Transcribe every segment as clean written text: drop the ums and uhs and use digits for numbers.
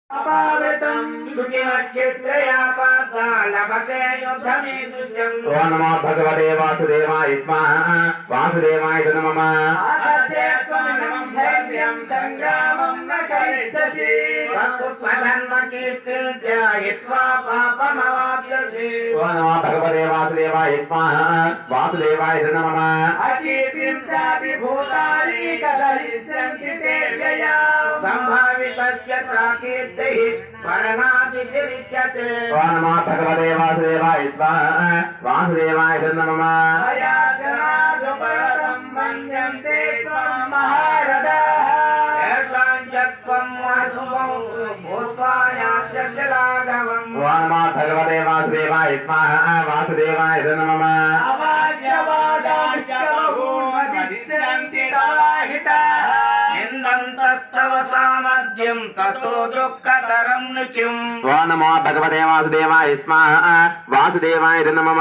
అపావృతం సుఖినక్షత్రయా పాతాళపతే యుద్ధమీదృశం. ఓం నమో భగవతే వాసుదేవాయ స్వాహ. వాసుదేవాయ నమః. ఆతచేత్వమనం ధైర్యం సంగ్రామం న కరిష్యసి. స్వధర్మకీర్తిం ధ్యాయిత్వా పాపమవాప్స్యసి. ఓం నమో భగవతే వాసుదేవాయ స్వాహ. వాసుదేవాయ నమః. అకీర్తిం చాపి భూతాని కదలిష్యంతి తే వ్యయా. సంభావితస్య చాకీర్తిః మరణాదిరిచ్యతే. ఓం నమో భగవతే వాసుదేవాయ స్వాహ. వాసుదేవాయ నమః. అయాజ్ఞనాదుపరతం మన్యంతే త్వం మహారథః. ఏషాంచత్వం మధుమౌ భూత్వాయాస్యలాఘవం. ఓం నమో భగవతే వాసుదేవాయ స్వాహ. వాసుదేవాయ నమః. అవాచ్యవాదాశ్చ బహూన్మదిశ్యంతి తవాహితాః. నిందంతస్తవ సామర్థ్యం తతో దుఃఖతరం నిత్యం. ఓం నమో భగవతే వాసుదేవాయ స్వాహ. వాసుదేవాయ నమః.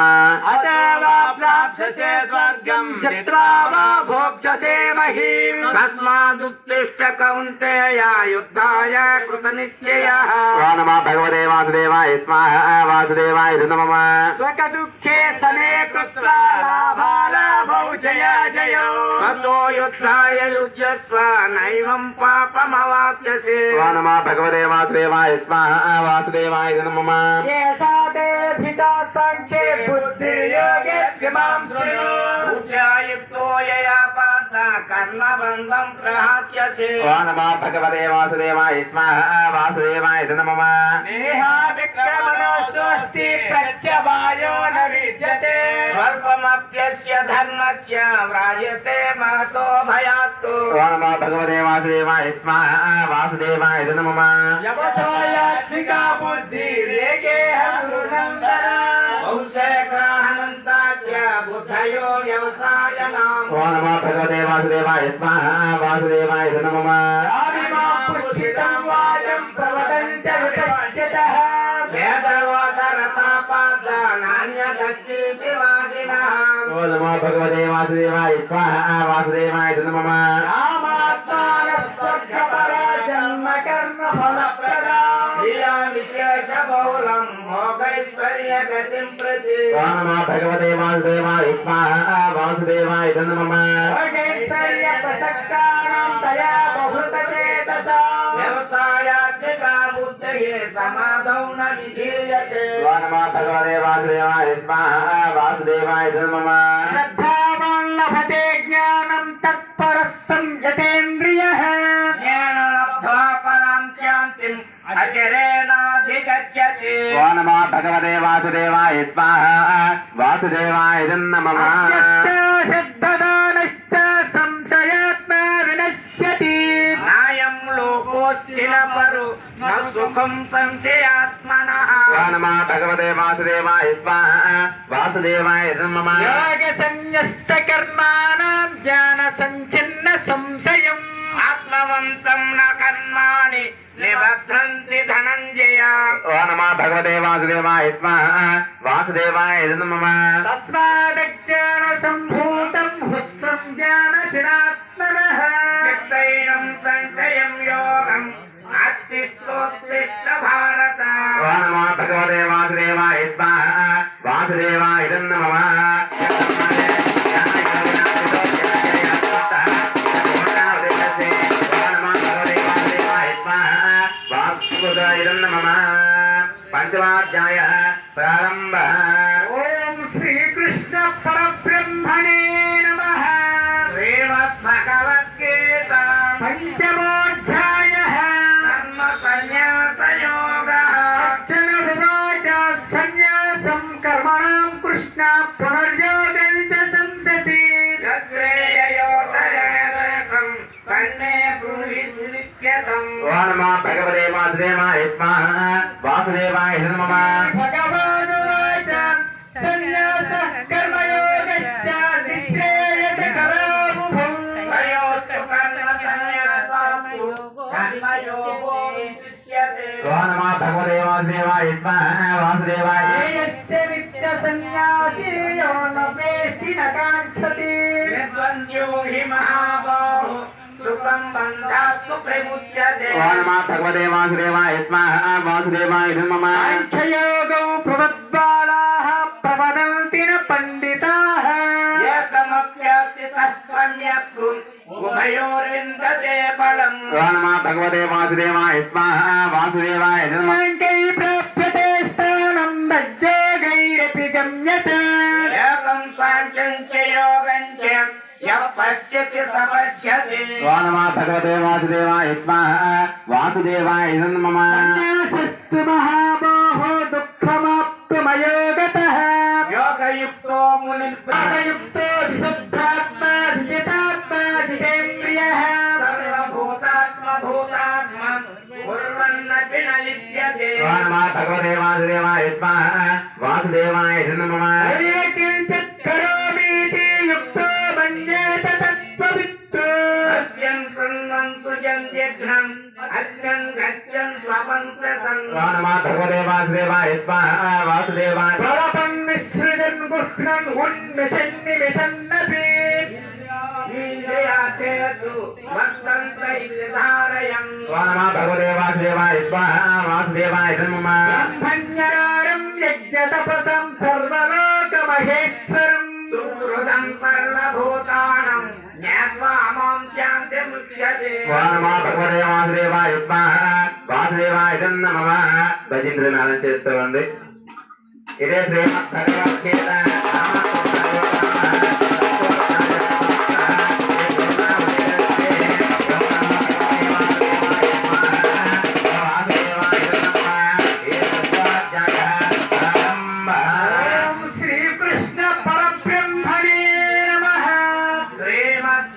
అతవా ప్రాప్స్యసే స్వర్గం చిత్వా వా భోక్ష్యసే మహీం. తస్మాదుత్తిష్ఠ కౌంతేయ యుద్ధాయ కృతనిశ్చయః. ఓం నమో భగవతే వాసుదేవాయ స్వాహ. వాసుదేవాయ నమః. స్వకదుఃఖే సమే కృత్వా లాభాలాభౌ జయ జయౌ. తతో యుద్ధాయ యుజ్యస్వ నైవం పాపమవాప్స్యసి. ఓం నమో భగవతే వాసుదేవాయ స్వాహ. వాసుదేవాయ నమః. ఏషా తే భితా సంఖ్యే బుద్ధిర్యోగే క్షమాం శృణు. బుద్ధ్యాయుక్తో యయా పార్థ కర్మబంధం ప్రహాస్యసి. ఓం నమో భగవతే వాసుదేవాయ స్వాహ. వాసుదేవాయ నమః. నేహా విక్రమణో స్వస్తి ప్రత్యవాయో న విద్యతే. స్వల్పమప్యస్య ధర్మస్య వ్రాజతే మహతో భయాత్తు. ఓం నమో భగవతే వాసుదేవాయ స్వాహ. వాసుదేవాయ నమః. యవసోయాత్మికా బుద్ధి రేగేహ గురునందన. బహుశేఖరానంతాచ్య బుద్ధయో వ్యవసాయనాం. ఓం నమో భగవతే వాసుదేవాయ స్వాహ. వాసుదేవాయ నమః. ఆవిమాం పుష్పితం వాజం ప్రవదంత్య విపశ్చితః. వేదవోదరతాపాద నాణ్యదస్తితి వాదినః. ఓం నమో భగవతే వాసుదేవాయ స్వాహ. వాసుదేవాయ నమః. రామాత్మానస్వర్గపరా జన్మ కర్మ ఫలప్రదా. ధియా విశేష బహుళం భోగైశ్వర్య గతిం ప్రతి. ఓం నమో భగవతే వాసుదేవాయ స్వాహ. వాసుదేవాయ నమః. భోగైశ్వర్య ప్రసక్తానాం తయా బహుళత చేతసాం. వ్యవసాయాత్మికా బుద్ధిః సమాధౌ న విధీయతే. ఓం నమో భగవతే వాసుదేవాయ స్వాహ. వాసుదేవాయ నమః. శ్రద్ధావాన్ లభతే జ్ఞానం తత్పరః సంయతేంద్రియః. జ్ఞానం లబ్ధ్వా పరాం శాంతిం అచిరేణాధిగచ్చతి. ఓం నమో భగవతే వాసుదేవాయ స్వాహ. వాసుదేవాయ నమః. శ్రద్ధదానశ్చ సంశయాత్మా వినశ్యతి. నాయం లోకోస్తి న పరు న సుఖం సంశయాత్మనః. ఓం నమో భగవతే వాసుదేవాయ స్వాహ. వాసుదేవాయ నమః. యోగ సన్యస్త కర్మాణం జ్ఞాన సంచిన్న సంశయం. ఆత్మవంతం న కర్మాణి నిబధ్నంతి ధనంజయ. ఓం నమో భగవతే వాసుదేవాయ స్వాహ. వాసుదేవాయ నమః. తస్మాదజ్ఞాన సంభూతం హుస్రం జ్ఞాన చిరాత్మనః. చిత్తైనం సంశయం యోగం అత్తిష్టోత్తిష్ట భారత. ఓం నమో భగవతే వాసుదేవాయ స్వాహ. వాసుదేవాయ నమః. పంచమాధ్యాయ ప్రారంభ. ఓం శ్రీకృష్ణ పరబ్రహ్మణే నమః. శ్రీమద్భగవద్గీత పంచమోధ్యాయః. కర్మ సన్యాసయోగః. అర్జున ఉవాచ సన్యాసం కర్మణాం కృష్ణ పునర్యోగం చ సంసతి. యత్రేయోతరేదకం కన్నే బ్రూహి సునిత్యతం. ఓం నమో భగవతే వాసుదేవాయ స్వాహ. వాసుదేవాయ నమః. భగవానువాచ సన్యాసః కర్మయోగశ్చ నిశ్రేయస కరాముభౌ. తయోస్తు కర్మ సన్యాసాస్తు కర్మయోగో విశిష్యతే. ఓం నమో భగవతే వాసుదేవాయ స్వాహ. వాసుదేవాయ యస్య నిత్య సన్యాసీ యో న వేష్టి న కాంక్షతి. నిర్ద్వంద్వో హి మహాబాహో सुखं बन्धास्तु प्रमुच्यते ओम नमः भगवते वासुदेवाय स्वाहा वासुदेवाय नमः साङ्ख्ययोगौ प्रवद्बालाः प्रवदन्ति न पण्डिताः एकमप्यास्थितः सम्यक् उभयोर्विन्दते फलम् ओम नमः भगवते वासुदेवाय स्वाहा वासुदेवाय नमः कै प्राप्यते स्थानं मज्जोगैरपि गम्यते एकं साङ्ख्यं च योगं च यः पश्यति स पश्यति ओम नमः भगवते वासुदेवाय स्वाहा वासुदेवाय नमः सन्न्यासस्तु महाबाहो दुःखमाप्तुमयोगतः योगयुक्तो मुनिर्योगयुक्तो विशुद्धात्मा विजितात्मा जितेन्द्रियः सर्वभूतात्मा कुर्वन्नपि न लिप्यते ओम नमः भगवते वासुदेवाय स्वाहा वासुदेवाय नमः किञ्चित् करोमीति युक्तो मन्येत तत्त्ववित्तो अद्यं सन्नं सुजन् यज्ञम् अद्यं गच्छन् स्वपन् सन् ओम नमः भगवते वासुदेवाय स्वाहा वासुदेवाय प्रवपन् मिश्रितन् गुह्नन् उन्मिषन् निमिषन्नपि इन्द्रियार्थेषु वर्तन्त इति धारयन् ओम नमः भगवते वासुदेवाय स्वाहा वासुदेवाय नमः ब्रह्मण्यकारं यज्ञतपसं सर्वलोकमहेश्वरम् सुहृदं सर्वभूतानां ज्ञात्वा मां शान्तिमुच्यते ओम नमः भगवते वासुदेवाय स्वाहा वासुदेवाय नमः భజేంద్రనాథం చేస్తూ ఉంది ఇదే శ్రీమద్ భగవద్గీత श्रीकृष्ण परब्रह्मणे नमः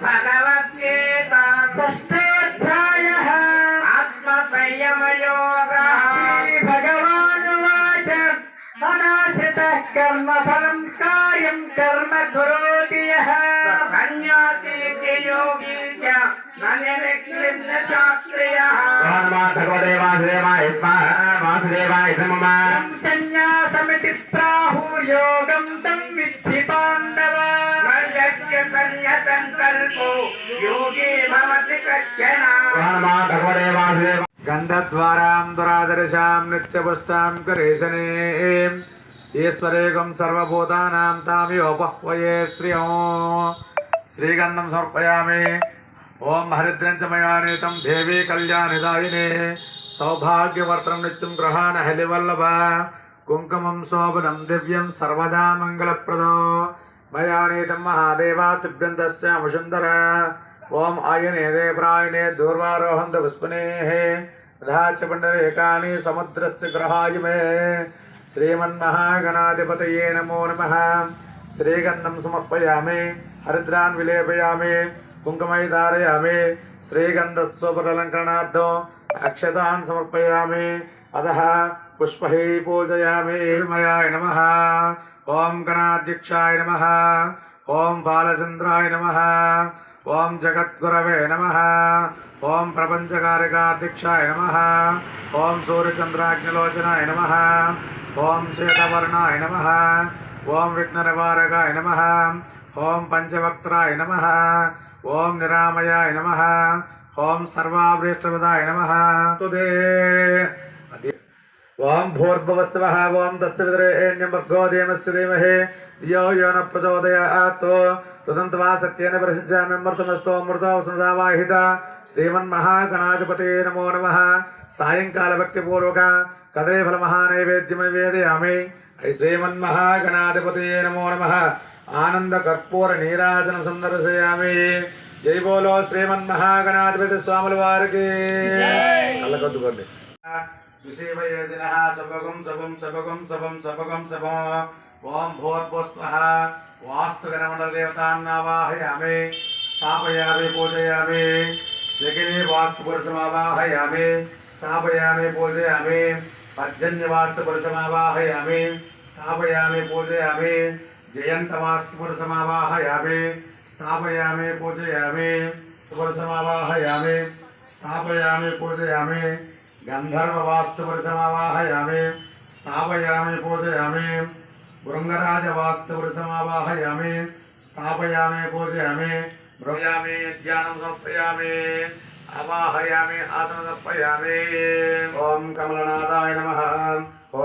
श्रीमद्भगवद्गीता षष्ठोऽध्यायः आत्मसंयमयोगः श्रीभगवानुवाच अनाश्रितः कर्मफलं कार्यं कर्म करोति यः सन्न्यासी च योगी च न निरक्लिन्न चाक्रियः ओम नमः भगवते वासुदेवाय स्वाहा वासुदेवाय नमः संन्यासमिति प्राहुर्योगं तं विद्धि पाण्डव मर्यस्य संन्यासङ्कल्पो योगी भवति कश्चन ओम नमः भगवते वासुदेवाय गन्धद्वारां दुरादर्शां नित्यपुष्टां करेशने ईश्वरेकं सर्वभूतानां तामियोपह्वये श्रियो श्रीगन्धं समर्पयामि ओं हरिद्रं च मया नीतं देवी कल्याणदायिने सौभाग्यवर्त्रं नित्यं गृहाण हलिवल्लभ कुङ्कुमं शोभनं दिव्यं सर्वदा मङ्गलप्रदो मया नीतं महादेवातिभ्यं तस्यां सुन्दर ओम आयने देवरायणे दूर्वारोहन्त पुष्पनेः तथा पंडरेकानि समुद्रस्य ग्रहाय मे श्रीमन्महागणाधिपतये नमो नमः श्रीगन्धं समर्पयामि हरिद्रान् विलेपयामि कुङ्कुमै धारयामि श्रीगन्धस्वपरलङ्करणार्थम् अक्षतान् समर्पयामि अतः पुष्पैः पूजयामि मयाय नमः ओम गणाध्यक्षाय नमः ओम बालचन्द्राय नमः ओम जगद्गुरवे नमः ओम प्रपंचकारिकाध्यक्षाय नमः ओम सूर्यचंद्राग्निलोचनाय नमः ओम श्वेतवर्णाय नमः ओम विघ्ननिवारकाय नमः ओम पंचवक्त्राय नमः ओम निरामयाय नमः ओम सर्वाभीष्टप्रदाय नमः तुदे ओम भूर्भुवस्सवः ओम तस्य विद्रेण्यं भर्गो देवस्य धीमहि धियो यो न प्रचोदयात् तदन्तवा सत्येन प्रसिद्धामि अमृतमस्तो अमृतो सुधावाहिता श्रीमन्महागणाधिपते नमो नमः सायंकाल भक्तिपूर्वक कदलीफल महानैवेद्यं निवेदयामि श्रीमन्महागणाधिपते नमो नमः आनंद कर्पूर नीराजनं संदर्शयामि जय बोलो श्रीमन्महागणाधिपति स्वामी वारिकी कल्लकद्दुकोंडि विषेवयेदिनः सबगं सबं सबगं सबं सबगं सबं ओम भूर्भुवस्वः वास्तुगणमण्डलदेवतान् आवाहयामि स्थापयामि पूजयामि जगिनी वास्तुपुरुषमावाहयामि स्थापयामि पूजयामि पर्जन्यवास्तुपुरुषमावाहयामि स्थापयामि पूजयामि जयन्तवास्तुपुरुषमावाहयामि स्थापयामि पूजयामि पुरुषमावाहयामि स्थापयामि पूजयामि गन्धर्ववास्तुपुरुषमावाहयामि स्थापयामि पूजयामि भृङ्गराजवास्तुपुरुषमावाहयामि स्थापयामि पूजयामि ब्रूयामि ध्यानं समर्पयामि आवाहयामि आसनं समर्पयामि ओम कमलनाथाय नमः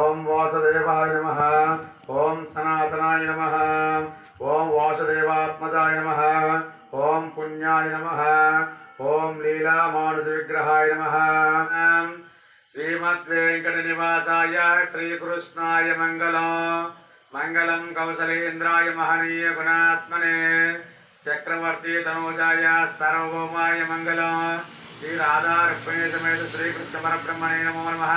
ओम वासुदेवाय नमः ओम सनातनाय नमः ओम वासुदेवात्मजाय नमः ओम पुण्याय नमः ओम लीला मानस विग्रहाय नमः श्रीमद्वेंकटनिवासाय श्रीकृष्णाय मंगलम मंगलम कौशलेन्द्राय महनीय गुणात्मने चक्रवर्ती तनोजाय सार्वभौमाय मंगलम श्री राधा रुक्मिणी समेत श्रीकृष्ण परब्रह्मणे नमो नमः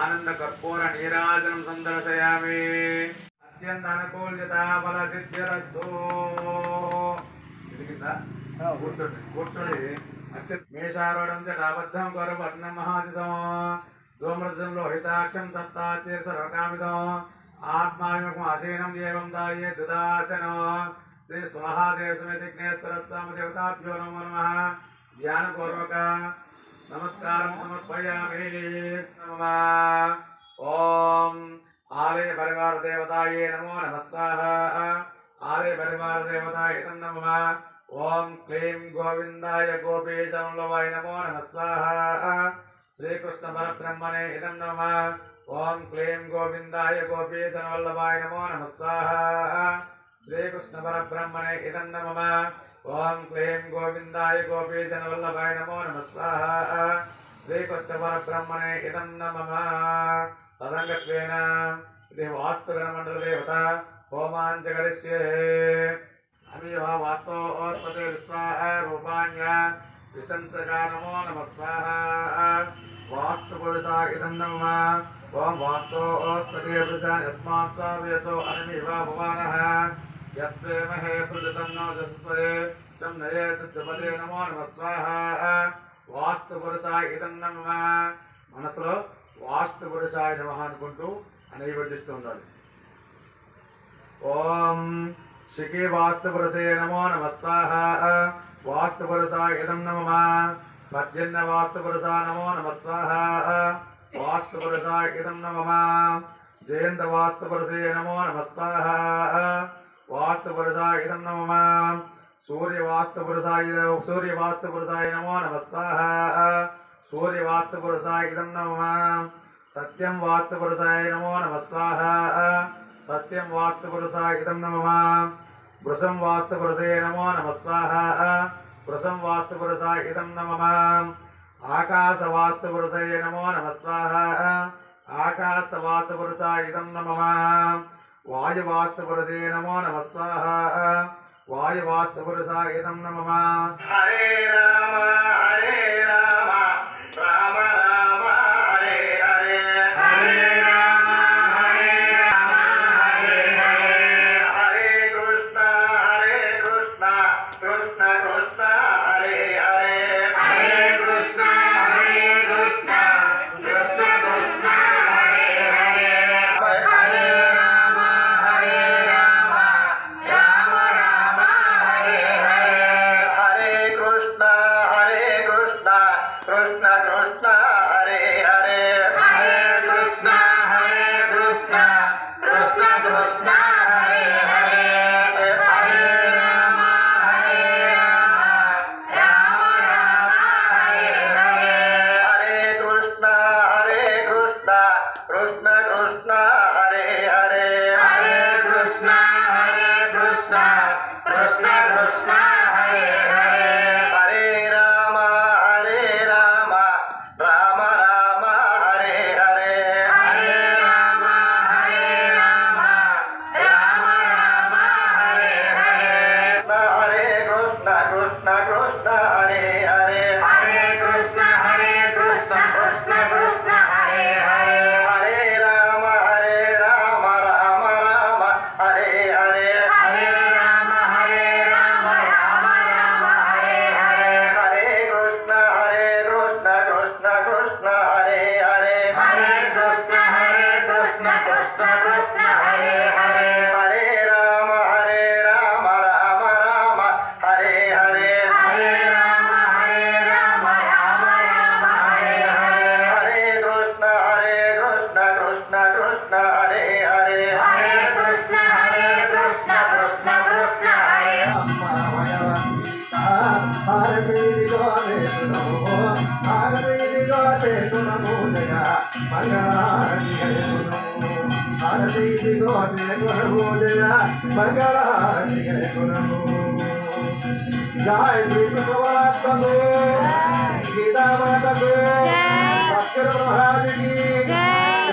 आनंद कर्पूर नीराजनं संदर्शयामि अत्यंत अनुकूल्यता फल सिद्धिरस्तु కూర్చోండి కూర్చోండి మేషారోఢం జటాబద్ధం గౌరవర్ణం మహాదిశం ధూమ్రజంలో హితాక్షం సప్తాచీర్ సర్వకామిదం ఆత్మావిముఖం ఆసీనం దేవం దాయే దుదాసనం శ్రీ స్వాహాదేవ సಮೇత విఘ్నేశ్వర స్వామి దేవతాభ్యో నమో నమః ధ్యానపూర్వక నమస్కారం సమర్పయామి నమః ఓం ఆలయ పరివార దేవతాయే నమో నమః స్వాహా ఆలయ పరివార దేవతాయ నమః ओम क्लीं गोविंदाय गोपीशंलवाय नमो नमः स्वाहा श्रीकृष्ण परब्रह्मणे इदं नमः ओम क्लीं गोविंदाय गोपीशंवल्लभाय नमो नमः स्वाहा श्रीकृष्ण परब्रह्मणे इदं नमः ओम क्लीं गोविंदाय गोपीशंवल्लभाय नमो नमः स्वाहा श्रीकृष्ण परब्रह्मणे इदं नमः तदंगत्वेन इति वास्तुगणमण्डल देवता होमाञ्च करिष्ये अमीवा वास्तो ओस्पते विश्वाह रूपाण्या विशंसका नमो नमः स्वाहा वास्तु पुरुषा इदं नमः ओम वास्तो ओस्पते पुरुषा यस्मात् सर्वेषु अमीवा भुवनः यत्ते महे प्रजतं नो जस्वरे चं नये तद्पदे नमो नमः स्वाहा वास्तु पुरुषा इदं नमः మనసులో వాస్తు పురుషాయ నమః అనుకుంటూ అనేవడిస్తూ ఉండాలి ఓం शिखी वास्तुपुरुषे नमो नमः स्वाहा वास्तुपुरुषाय इदं नमः पर्जन्य वास्तुपुरुषा नमो नमः स्वाहा वास्तुपुरुषाय इदं नमः जयन्त वास्तुपुरुषे नमो नमः स्वाहा वास्तुपुरुषाय इदं नमः सूर्य वास्तुपुरुषाय नमो नमः स्वाहा सूर्य वास्तुपुरुषाय इदं नमः सत्यं वास्तुपुरुषाय नमो नमः स्वाहा सत्यं वास्तुपुरुषाय इदं नमः वृषं वास्तुपुरुषे नमो नमः स्वाहा वृषं वास्तुपुरुषाय इदं नमः आकाश वास्तुपुरुषे नमो नमः स्वाहा आकाश वास्तुपुरुषाय इदं नमः वायु वास्तुपुरुषे नमो नमः स्वाहा वायु वास्तुपुरुषाय इदं नमः हरे राम राम राम हरे हरे हरे राम जय श्री कृष्ण